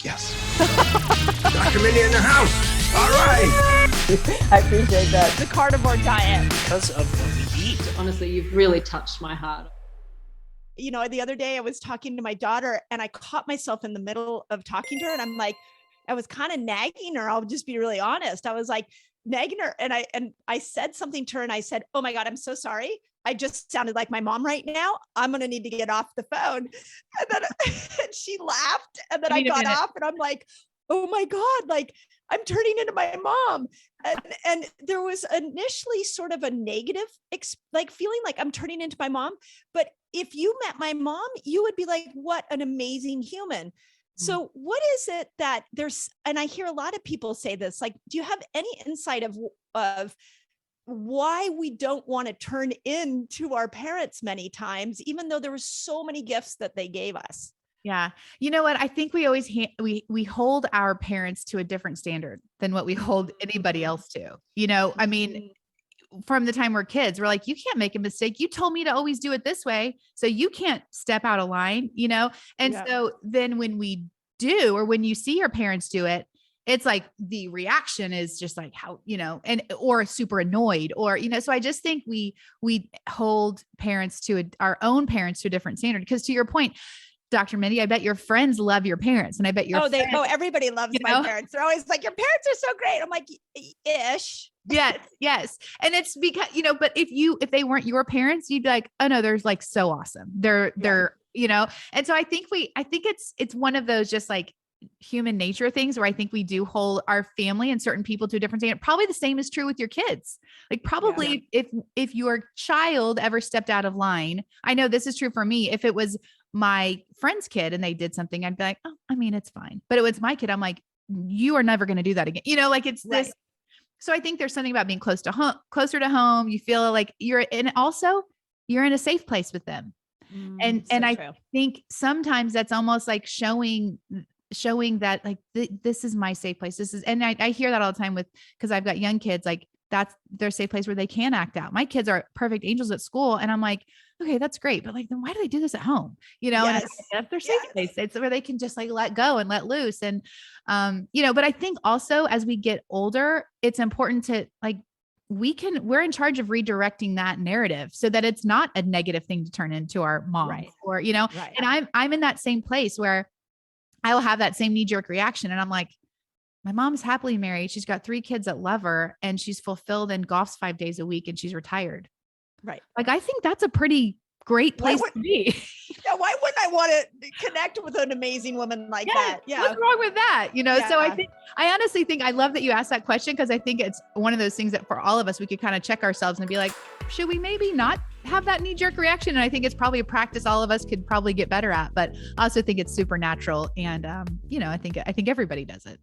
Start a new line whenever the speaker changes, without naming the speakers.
Yes. Dr. Mindy in the house. All right.
I appreciate that.
The carnivore diet.
Because of what we eat.
Honestly, you've really touched my heart.
You know, the other day I was talking to my daughter and I caught myself in the middle of talking to her and I'm like, I was kind of nagging her. I'll just be really honest. I was like nagging her and I said something to her and I said, oh my God, I'm so sorry. I just sounded like my mom right now. I'm going to need to get off the phone. And then and she laughed and then I got off and I'm like, oh my God, like I'm turning into my mom. And there was initially sort of a negative, like feeling like I'm turning into my mom. But if you met my mom, you would be like, what an amazing human. So what is it that and I hear a lot of people say this, like, do you have any insight of why we don't want to turn into our parents many times, even though there were so many gifts that they gave us?
Yeah. You know what? I think we always, we hold our parents to a different standard than what we hold anybody else to, you know, I mean, from the time we're kids, we're like, you can't make a mistake. You told me to always do it this way. So you can't step out of line, you know? And so then when we do, or when you see your parents do it, it's like the reaction is just like how, you know, or super annoyed or, you know, so I just think we hold parents to our own parents to a different standard. Because to your point, Dr. Mindy, I bet your friends love your parents. And I bet
everybody loves my parents. They're always like, your parents are so great. I'm like, ish.
Yes. And it's because, you know, but if they weren't your parents, you'd be like, oh no, they're like so awesome. They're, you know? And so I think it's one of those just like human nature things where I think we do hold our family and certain people to a different standard. Probably the same is true with your kids. Like probably if your child ever stepped out of line, I know this is true for me. If it was my friend's kid and they did something, I'd be like, oh, I mean, it's fine. But it was my kid. I'm like, you are never going to do that again. You know, like it's this. So I think there's something about being closer to home. You feel like you're in a safe place with them. And I think sometimes that's almost like showing that like, this is my safe place. And I hear that all the time cause I've got young kids, like that's their safe place where they can act out. My kids are perfect angels at school. And I'm like, okay, that's great. But like, then why do they do this at home? You know, and if they're safe place, it's where they can just like let go and let loose. And, you know, but I think also as we get older, it's important to like, we're in charge of redirecting that narrative so that it's not a negative thing to turn into our mom or, you know, and I'm in that same place where I will have that same knee-jerk reaction. And I'm like, my mom's happily married. She's got 3 kids that love her and she's fulfilled and golfs 5 days a week and she's retired.
Right.
Like, I think that's a pretty great place to be.
Yeah. Why wouldn't I want to connect with an amazing woman like that? Yeah.
What's wrong with that? You know? So I honestly think I love that you asked that question. Cause I think it's one of those things that for all of us, we could kind of check ourselves and be like, should we maybe not have that knee-jerk reaction? And I think it's probably a practice all of us could probably get better at, but I also think it's super natural. And, you know, I think everybody does it.